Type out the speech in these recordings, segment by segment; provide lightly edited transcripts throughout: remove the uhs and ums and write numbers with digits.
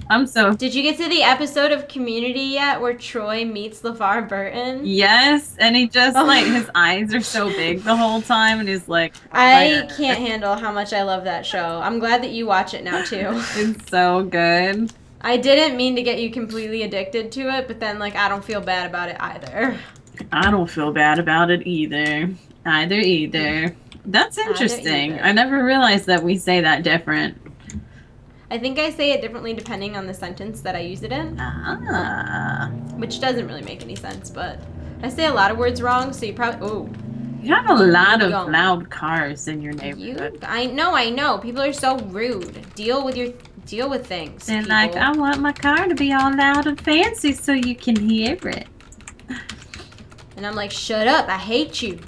I'm so... Did you get to the episode of Community yet where Troy meets LeVar Burton? Yes, and he just, like, his Oh, eyes are so big the whole time, and he's like, I fire. can't handle how much I love that show. I'm glad that you watch it now too. It's so good. I didn't mean to get you completely addicted to it, but then like I don't feel bad about it either. I don't feel bad about it either. Either. That's Either interesting. I either. never realized that we say that different. I think I say it differently depending on the sentence that I use it in, Ah. which doesn't really make any sense, but I say a lot of words wrong, so you probably You have a you lot of don't. loud cars in your neighborhood. I know. People are so rude. Deal with things, They're like, people. I want my car to be all loud and fancy so you can hear it. And I'm like, shut up, I hate you.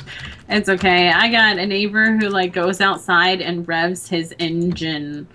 It's okay. I got a neighbor who like goes outside and revs his engine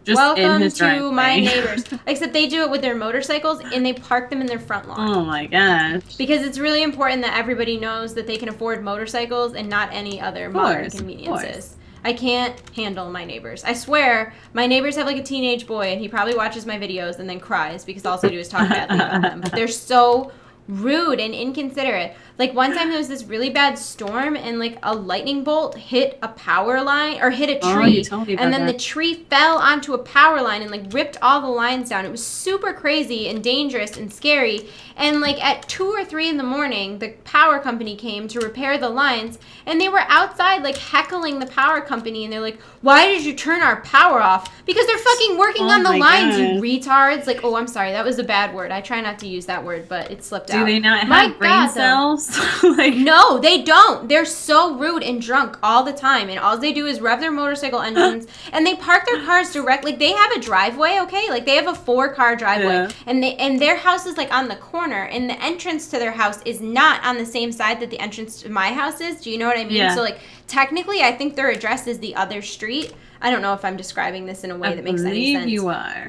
just in Welcome his to my driveway. neighbors. Except they do it with their motorcycles and they park them in their front lawn. Oh my gosh. Because it's really important that everybody knows that they can afford motorcycles and not any other modern Of course. conveniences. I can't handle my neighbors. I swear, my neighbors have like a teenage boy and he probably watches my videos and then cries because all I do is talk badly about them. But they're so rude and inconsiderate. Like one time there was this really bad storm and like a lightning bolt hit a power line or hit a Oh, you tree told me and about then the that. tree fell onto a power line and like ripped all the lines down. It was super crazy and dangerous and scary. And like at 2 or 3 in the morning, the power company came to repair the lines and they were outside like heckling the power company and they're like, "Why did you turn our power off?" Because they're fucking working Oh on the my lines, you gosh. retards. Like, oh, I'm sorry, that was a bad word. I try not to use that word, but it slipped Do out. they not My have brain God, though. cells? Like, No, they don't. They're so rude and drunk all the time, and all they do is rev their motorcycle engines, and they park their cars direct. Like they have a driveway, okay? Like they have a 4-car driveway, yeah. and their house is like on the corner, and the entrance to their house is not on the same side that the entrance to my house is. Do you know what I mean? Yeah. So like technically, I think their address is the other street. I don't know if I'm describing this in a I way that makes any believe sense. you are.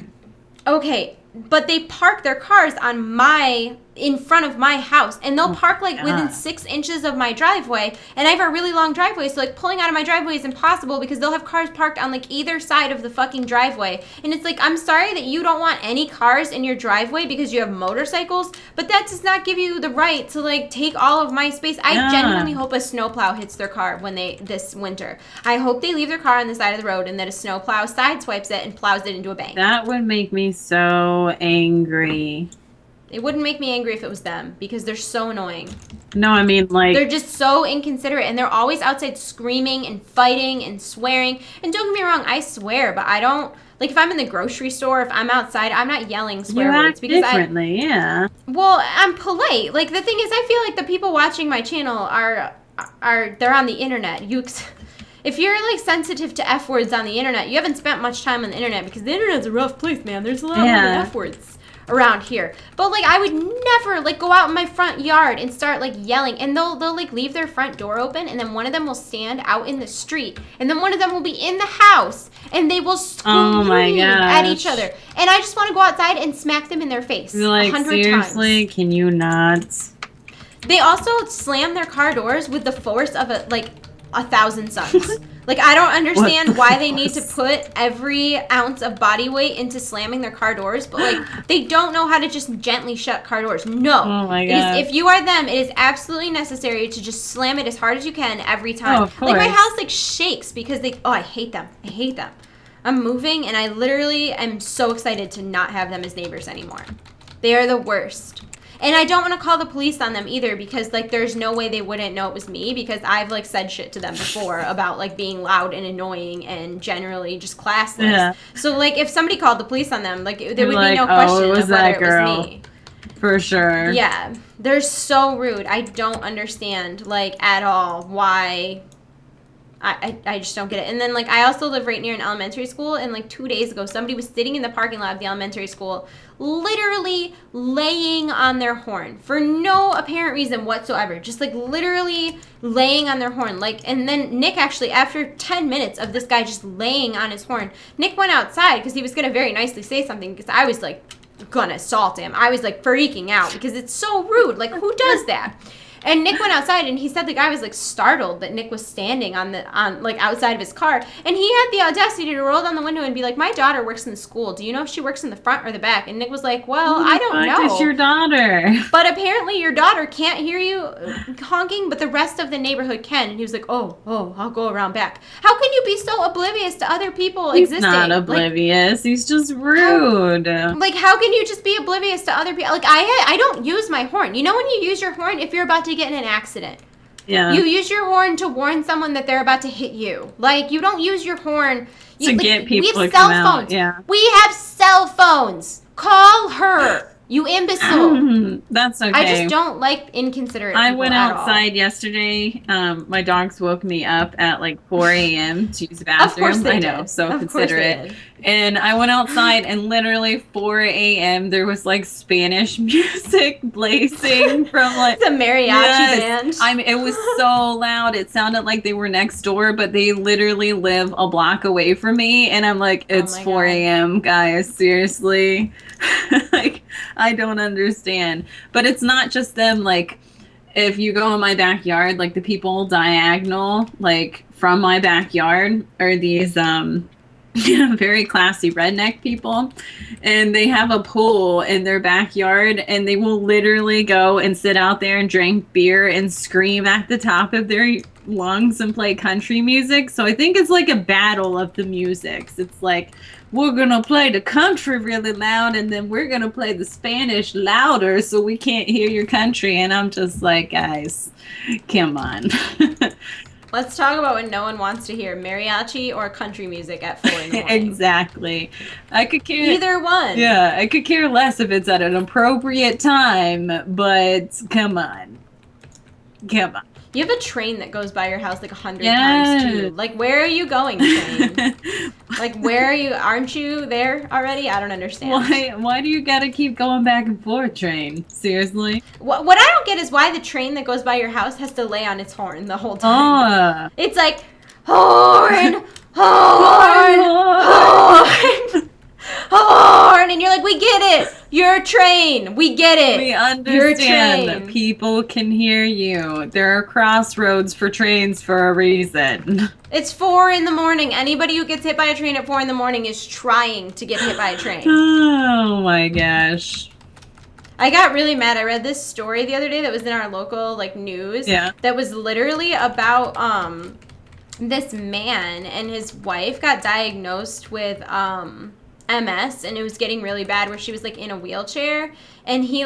Okay, but they park their cars in front of my house, and they'll Oh park my like within God. 6 inches of my driveway, and I have a really long driveway, so like pulling out of my driveway is impossible because they'll have cars parked on like either side of the fucking driveway, and it's like, I'm sorry that you don't want any cars in your driveway because you have motorcycles, but that does not give you the right to like take all of my space. I Yeah. genuinely hope a snowplow hits their car this winter. I hope they leave their car on the side of the road and that a snowplow sideswipes it and plows it into a bank. That would make me so angry. It wouldn't make me angry if it was them because they're so annoying. No, I mean, They're like, just so inconsiderate and they're always outside screaming and fighting and swearing. And don't get me wrong, I swear, but I don't, like if I'm in the grocery store, if I'm outside, I'm not yelling you swear words act because differently, yeah. well, I'm polite. Like the thing is, I feel like the people watching my channel they're on the internet. If you're like sensitive to F words on the internet, you haven't spent much time on the internet because the internet's a rough place, man. There's a lot more than F words around here. But like I would never like go out in my front yard and start like yelling, and they'll like leave their front door open, and then one of them will stand out in the street, and then one of them will be in the house, and they will Oh my scream at each gosh. other. And I just want to go outside and smack them in their face You're like, 100 seriously, times. can you not? They also slam their car doors with the force of a 1,000 suns. Like I don't understand why they need to put every ounce of body weight into slamming their car doors, but like they don't know how to just gently shut car doors. No. Oh my It God. is, if you are them, it is absolutely necessary to just slam it as hard as you can every time. Oh, of Like my course. house like shakes because I hate them. I hate them. I'm moving and I literally am so excited to not have them as neighbors anymore. They are the worst. And I don't want to call the police on them either because like there's no way they wouldn't know it was me because I've like said shit to them before about like being loud and annoying and generally just classless. Yeah. So like if somebody called the police on them, like there You're would be like, no oh, question it was of whether that it girl. was me. For sure. Yeah. They're so rude. I don't understand like at all why I just don't get it. And then, like, I also live right near an elementary school, and, like, 2 days ago, somebody was sitting in the parking lot of the elementary school, literally laying on their horn for no apparent reason whatsoever. Just, like, literally laying on their horn. Like, and then Nick actually, after 10 minutes of this guy just laying on his horn, Nick went outside because he was going to very nicely say something because I was, like, gonna assault him. I was, like, freaking out because it's so rude. Like, who does that? And Nick went outside, and he said the guy was like startled that Nick was standing on like outside of his car, and he had the audacity to roll down the window and be like, "My daughter works in the school. Do you know if she works in the front or the back?" And Nick was like, "Well, I don't know. It's your daughter." But apparently your daughter can't hear you honking, but the rest of the neighborhood can. And he was like, "Oh, I'll go around back." How can you be so oblivious to other people existing? He's not oblivious. He's just rude. How can you just be oblivious to other people? Like, I don't use my horn. You know when you use your horn if you're about to get in an accident? Yeah. You use your horn to warn someone that they're about to hit you. Like, you don't use your horn to get people we have to cell come phones. out. Yeah. We have cell phones. Call her. You imbecile. That's okay. I just don't like inconsiderate people I went at outside all. yesterday. My dogs woke me up at like 4 a.m. to use the bathroom. Of course they I know, did. so Of course they considerate. did. And I went outside, and literally 4 a.m. there was like Spanish music blazing from like It's a mariachi band. It was so loud. It sounded like they were next door, but they literally live a block away from me. And I'm like, it's 4 a.m. guys, seriously. Like, I don't understand. But it's not just them. Like, if you go in my backyard, like the people diagonal, like from my backyard, are these very classy redneck people, and they have a pool in their backyard, and they will literally go and sit out there and drink beer and scream at the top of their lungs and play country music. So I think it's like a battle of the musics. It's like, we're gonna play the country really loud, and then we're gonna play the Spanish louder so we can't hear your country. And I'm just like, guys, come on. Let's talk about when no one wants to hear mariachi or country music at 4 in the morning. Exactly. I could care either one. Yeah, I could care less if it's at an appropriate time, but come on. Come on. You have a train that goes by your house like 100 times too. Like, where are you going, train? Like, where are you? Aren't you there already? I don't understand. Why do you gotta keep going back and forth, train? Seriously? What I don't get is why the train that goes by your house has to lay on its horn the whole time. It's like, horn, horn, horn, horn. And you're like, we get it. You're a train. We get it. We understand that people can hear you. There are crossroads for trains for a reason. It's 4 in the morning. Anybody who gets hit by a train at 4 in the morning is trying to get hit by a train. Oh my gosh. I got really mad. I read this story the other day that was in our local news. Yeah. That was literally about this man and his wife got diagnosed with MS, and it was getting really bad where she was in a wheelchair, and he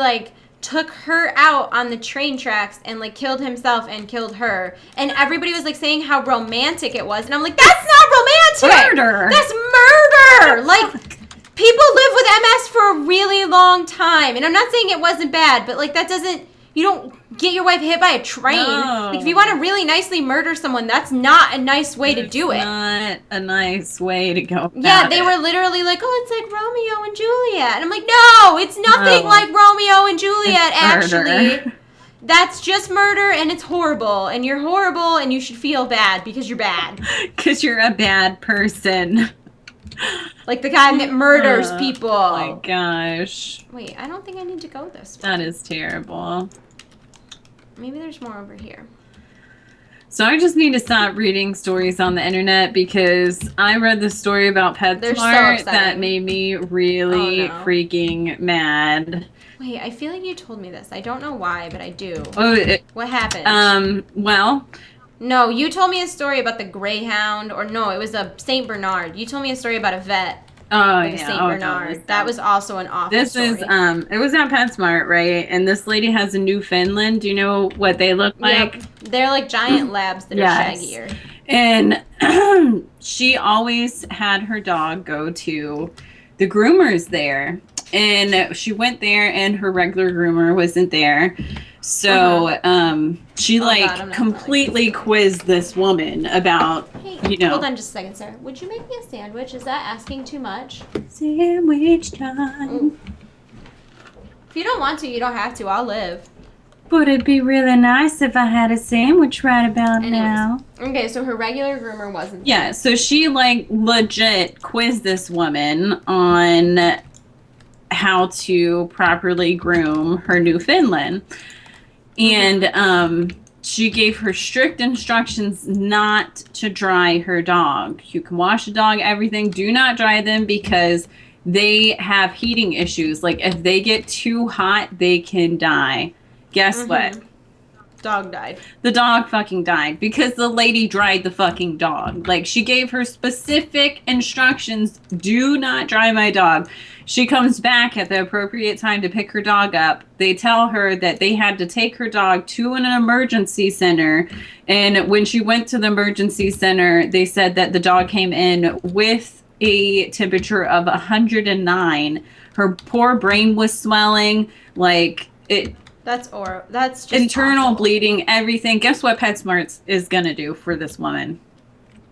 took her out on the train tracks and killed himself and killed her, and everybody was saying how romantic it was, and I'm like, that's not romantic. Murder. That's murder. People live with MS for a really long time, and I'm not saying it wasn't bad, but that doesn't, you don't get your wife hit by a train. No. If you want to really nicely murder someone, that's not a nice way to do it. Not a nice way to go about Yeah, they were literally like, oh, it's like Romeo and Juliet. And I'm like, no, it's nothing like Romeo and Juliet, actually. That's just murder, and it's horrible. And you're horrible, and you should feel bad because you're bad. Because you're a bad person. Like the guy that murders people. Oh my gosh. Wait, I don't think I need to go this way. That is terrible. Maybe there's more over here. So I just need to stop reading stories on the internet because I read the story about PetSmart that made me really freaking mad. Wait, I feel like you told me this. I don't know why, but I do. Oh, what happened? Well... No, you told me a story about the Greyhound, or no, it was a Saint Bernard. You told me a story about a vet. Oh, yeah. Saint Bernard. That was also an awful story. This is, it was at PetSmart, right? And this lady has a Newfoundland. Do you know what they look like? Yep. They're like giant labs that are shaggier. And she always had her dog go to the groomers there. And she went there, and her regular groomer wasn't there. So, she completely quizzed this woman about, Hold on just a second, sir. Would you make me a sandwich? Is that asking too much? Sandwich time. Ooh. If you don't want to, you don't have to. I'll live. But it'd be really nice if I had a sandwich right about now. Okay, so her regular groomer wasn't there. Yeah, so she, legit quizzed this woman on how to properly groom her Newfoundland. And she gave her strict instructions not to dry her dog. You can wash the dog, everything. Do not dry them because they have heating issues. Like if they get too hot, they can die. Guess what? Dog died. The dog fucking died because the lady dried the fucking dog. Like she gave her specific instructions, do not dry my dog. She comes back at the appropriate time to pick her dog up. They tell her that they had to take her dog to an emergency center. And when she went to the emergency center, they said that the dog came in with a temperature of 109. Her poor brain was swelling. Like it. That's just internal awful. bleeding, everything. Guess what PetSmart is going to do for this woman?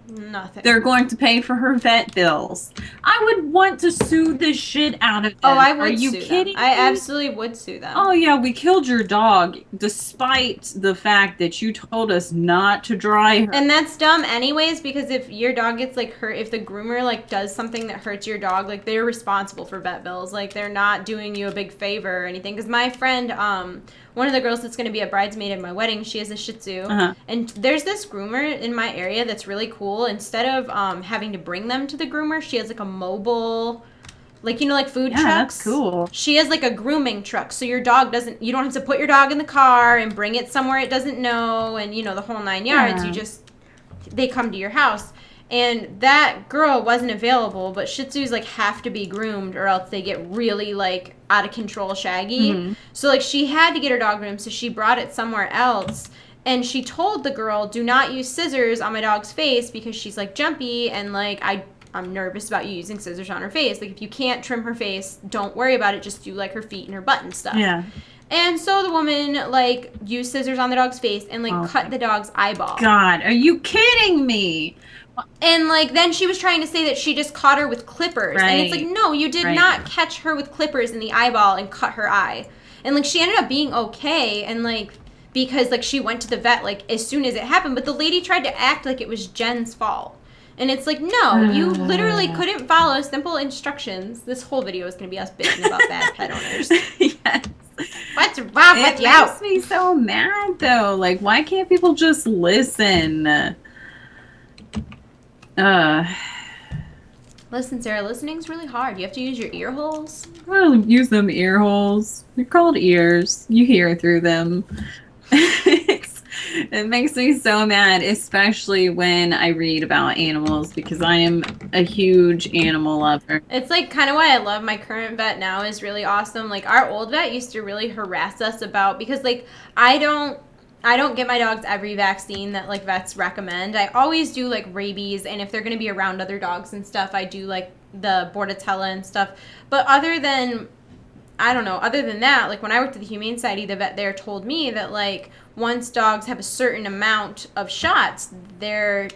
Nothing. They're going to pay for her vet bills. I would want to sue the shit out of them. Oh, I would Are you sue kidding them. I me? absolutely would sue them. Oh, yeah, we killed your dog despite the fact that you told us not to dry her. And that's dumb anyways, because if your dog gets like hurt, if the groomer like does something that hurts your dog, like they're responsible for vet bills. Like they're not doing you a big favor or anything. Because my friend, one of the girls that's going to be a bridesmaid at my wedding, she has a Shih Tzu. And there's this groomer in my area that's really cool. Instead of having to bring them to the groomer, she has like a mobile, like, you know, like food trucks. That's cool. She has like a grooming truck. So your dog you don't have to put your dog in the car and bring it somewhere it doesn't know and, you know, the whole 9 yards. Yeah. They come to your house. And that girl wasn't available, but Shih Tzus like have to be groomed or else they get really like out of control shaggy. So like she had to get her dog groomed, so she brought it somewhere else. And she told the girl, do not use scissors on my dog's face because she's like jumpy and like I'm nervous about you using scissors on her face. Like if you can't trim her face, don't worry about it. Just do like her feet and her butt and stuff. Yeah. And so the woman like used scissors on the dog's face and like cut the dog's eyeball. God, are you kidding me? And, like, then she was trying to say that she just caught her with clippers. Right. And it's like, no, you did not catch her with clippers in the eyeball and cut her eye. And, like, she ended up being okay. And, like, because, like, she went to the vet, like, as soon as it happened. But the lady tried to act like it was Jen's fault. And it's like, no, you literally couldn't follow simple instructions. This whole video is going to be us bitching about bad pet owners. Yes. What's wrong with you? It makes me so mad, though. Like, why can't people just listen? Listen, Sarah, listening's really hard. You have to use your ear holes. Well, use them ear holes. They're called ears. You hear through them. It makes me so mad, especially when I read about animals because I am a huge animal lover. It's like kind of why I love my current vet now is really awesome. Like our old vet used to really harass us about, because like I don't get my dogs every vaccine that like vets recommend. I always do like rabies, and if they're going to be around other dogs and stuff, I do like the Bordetella and stuff. But other than that, like when I worked at the Humane Society, the vet there told me that like once dogs have a certain amount of shots, their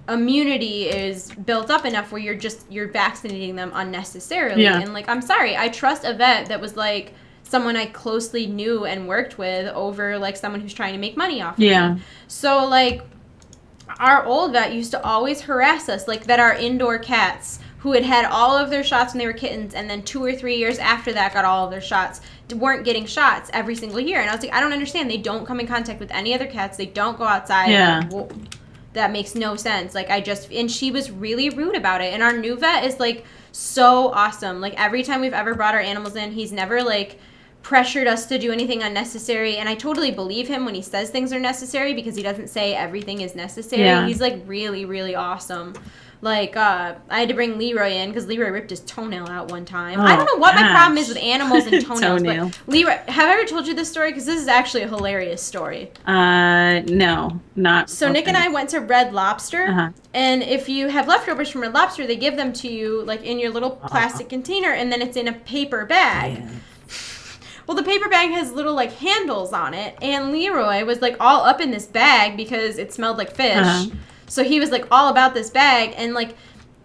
immunity is built up enough where you're vaccinating them unnecessarily. Yeah. And like, I'm sorry, I trust a vet that was like someone I closely knew and worked with over like someone who's trying to make money off of me. So like our old vet used to always harass us, like that our indoor cats who had all of their shots when they were kittens and then 2 or 3 years after that got all of their shots weren't getting shots every single year. And I was like, I don't understand. They don't come in contact with any other cats. They don't go outside. Yeah. Like, that makes no sense. Like and she was really rude about it. And our new vet is like so awesome. Like every time we've ever brought our animals in, he's never like pressured us to do anything unnecessary. And I totally believe him when he says things are necessary because he doesn't say everything is necessary. Yeah. He's like really, really awesome. Like, I had to bring Leroy in because Leroy ripped his toenail out one time. I don't know what my problem is with animals and toenails, but Leroy, have I ever told you this story? Because this is actually a hilarious story. No, not. So Nick and I went to Red Lobster, and if you have leftovers from Red Lobster, they give them to you like in your little plastic container, and then it's in a paper bag. Yeah. Well, the paper bag has little like handles on it, and Leroy was like all up in this bag because it smelled like fish. So he was like all about this bag, and like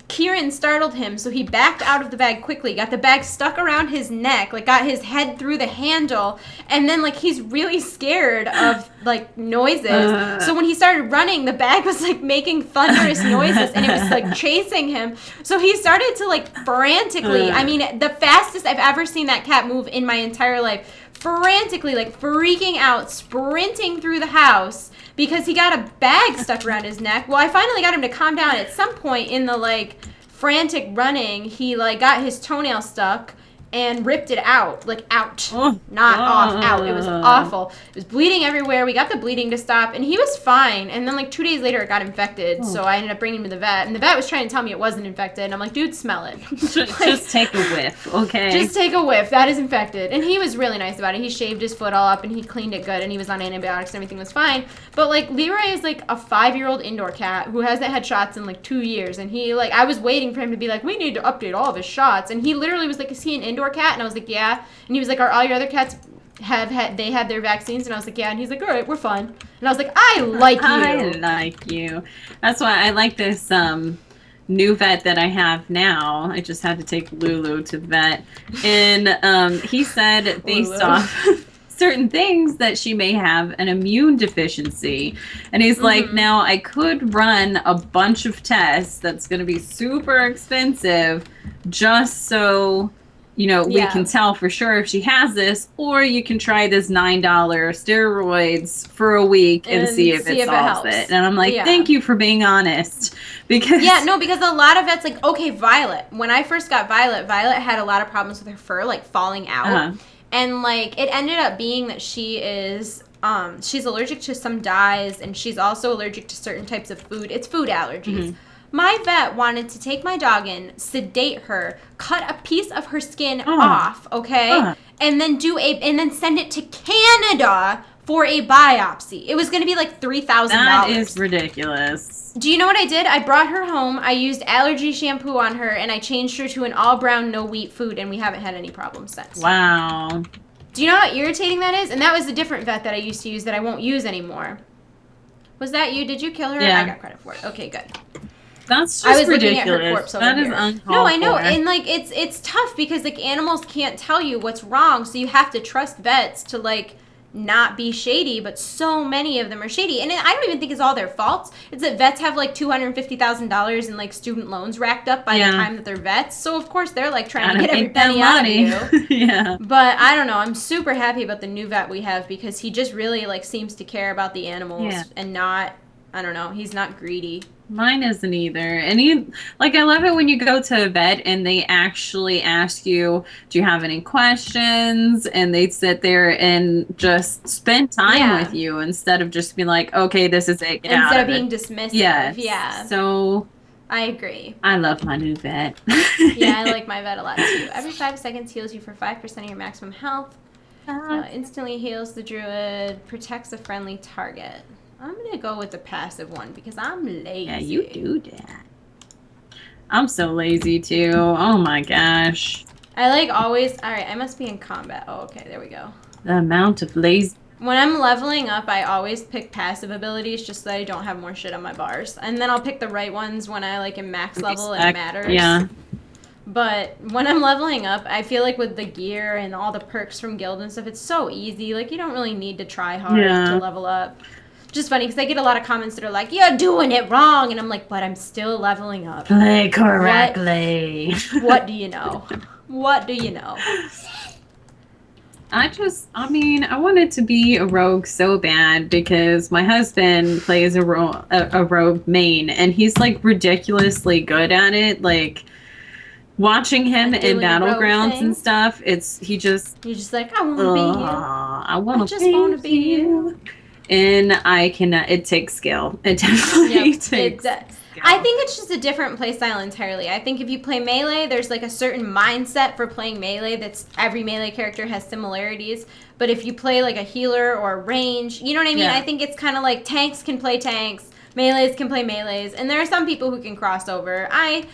Kieran startled him, so he backed out of the bag quickly, got the bag stuck around his neck, like got his head through the handle, and then like he's really scared of like noises. So when he started running, the bag was like making thunderous noises, and it was like chasing him. So he started to like frantically, I mean, the fastest I've ever seen that cat move in my entire life, frantically, like freaking out, sprinting through the house because he got a bag stuck around his neck. Well, I finally got him to calm down. At some point in the like frantic running, he like got his toenail stuck and ripped it out, like out, not off, out. It was awful. It was bleeding everywhere. We got the bleeding to stop, and he was fine. And then like 2 days later, it got infected. So I ended up bringing him to the vet, and the vet was trying to tell me it wasn't infected. And I'm like, dude, smell it. Just take a whiff, okay? Just take a whiff. That is infected. And he was really nice about it. He shaved his foot all up, and he cleaned it good, and he was on antibiotics, and everything was fine. But like Leroy is like a 5-year-old indoor cat who hasn't had shots in like 2 years, and he like I was waiting for him to be like, we need to update all of his shots, and he literally was like, is he an indoor cat? And I was like, yeah. And he was like, are all your other cats had their vaccines? And I was like, yeah. And he's like, all right, we're fine. And I was like, I like you. I like you. That's why I like this new vet that I have now. I just had to take Lulu to the vet, and he said based off certain things that she may have an immune deficiency, and he's like, now I could run a bunch of tests that's going to be super expensive just so we can tell for sure if she has this, or you can try this $9 steroids for a week and see if it solves it. And I'm like, thank you for being honest. Because because a lot of vets like, okay, Violet. When I first got Violet had a lot of problems with her fur, like falling out. And like it ended up being that she is she's allergic to some dyes, and she's also allergic to certain types of food. It's food allergies. My vet wanted to take my dog in, sedate her, cut a piece of her skin off, okay? And then send it to Canada for a biopsy. It was going to be like $3,000. That is ridiculous. Do you know what I did? I brought her home, I used allergy shampoo on her, and I changed her to an all-brown, no-wheat food, and we haven't had any problems since. Wow. Do you know how irritating that is? And that was a different vet that I used to use that I won't use anymore. Was that you? Did you kill her? Yeah. I got credit for it. Okay, good. That's just I was ridiculous. Looking at her corpse over that here. Is uncalled No, I know, for. and like it's tough because like animals can't tell you what's wrong, so you have to trust vets to like not be shady. But so many of them are shady, and I don't even think it's all their fault. It's that vets have like $250,000 in like student loans racked up by the time that they're vets. So of course they're like trying to get every penny out of you. Yeah. But I don't know. I'm super happy about the new vet we have because he just really like seems to care about the animals and not. I don't know. He's not greedy. Mine isn't either. And I love it when you go to a vet and they actually ask you, do you have any questions? And they sit there and just spend time with you instead of just being like, okay, this is it. Get instead out of being dismissive. Yeah. So I agree. I love my new vet. Yeah, I like my vet a lot too. Every 5 seconds heals you for 5% of your maximum health. Instantly heals the druid. Protects a friendly target. I'm going to go with the passive one because I'm lazy. Yeah, you do that. I'm so lazy too. Oh my gosh. I like always... Alright, I must be in combat. Oh, okay, there we go. The amount of lazy... When I'm leveling up, I always pick passive abilities just so I don't have more shit on my bars. And then I'll pick the right ones when I like am max level and it matters. Yeah. But when I'm leveling up, I feel like with the gear and all the perks from guild and stuff, it's so easy. Like, you don't really need to try hard to level up. Just funny because I get a lot of comments that are like, you're doing it wrong. And I'm like, but I'm still leveling up. Play correctly. What do you know? What do you know? I wanted to be a rogue so bad because my husband plays a rogue main, and he's like ridiculously good at it. Like watching him in battlegrounds and stuff, you're just like, I want to be you. I just want to be you. And I cannot. It takes skill. It definitely takes. I think it's just a different playstyle entirely. I think if you play melee, there's like a certain mindset for playing melee that's every melee character has similarities. But if you play like a healer or a range, you know what I mean? I think it's kind of like tanks can play tanks, melees can play melees, and there are some people who can cross over. I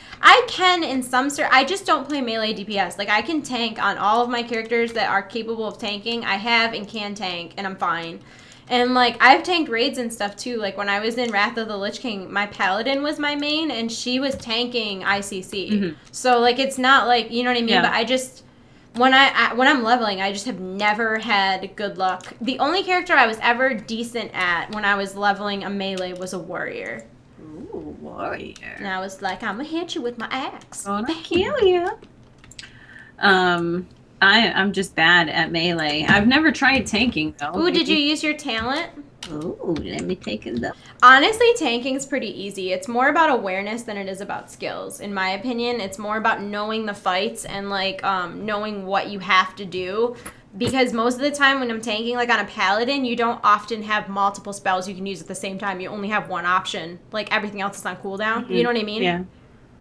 can in some I just don't play melee DPS. Like I can tank on all of my characters that are capable of tanking. I have and can tank, and I'm fine. And, like, I've tanked raids and stuff, too. Like, when I was in Wrath of the Lich King, my Paladin was my main, and she was tanking ICC. Mm-hmm. So, like, it's not, like, you know what I mean? Yeah. But I just, when I'm leveling, I just have never had good luck. The only character I was ever decent at when I was leveling a melee was a warrior. Ooh, warrior. And I was like, I'm gonna hit you with my axe. Gonna kill you. I'm just bad at melee. I've never tried tanking though. Ooh, did you Maybe. use your talent? Oh, let me take a look. Honestly, tanking's pretty easy. It's more about awareness than it is about skills, in my opinion. It's more about knowing the fights and like knowing what you have to do. Because most of the time when I'm tanking, like on a paladin, you don't often have multiple spells you can use at the same time. You only have one option. Like everything else is on cooldown. You know what I mean? Yeah.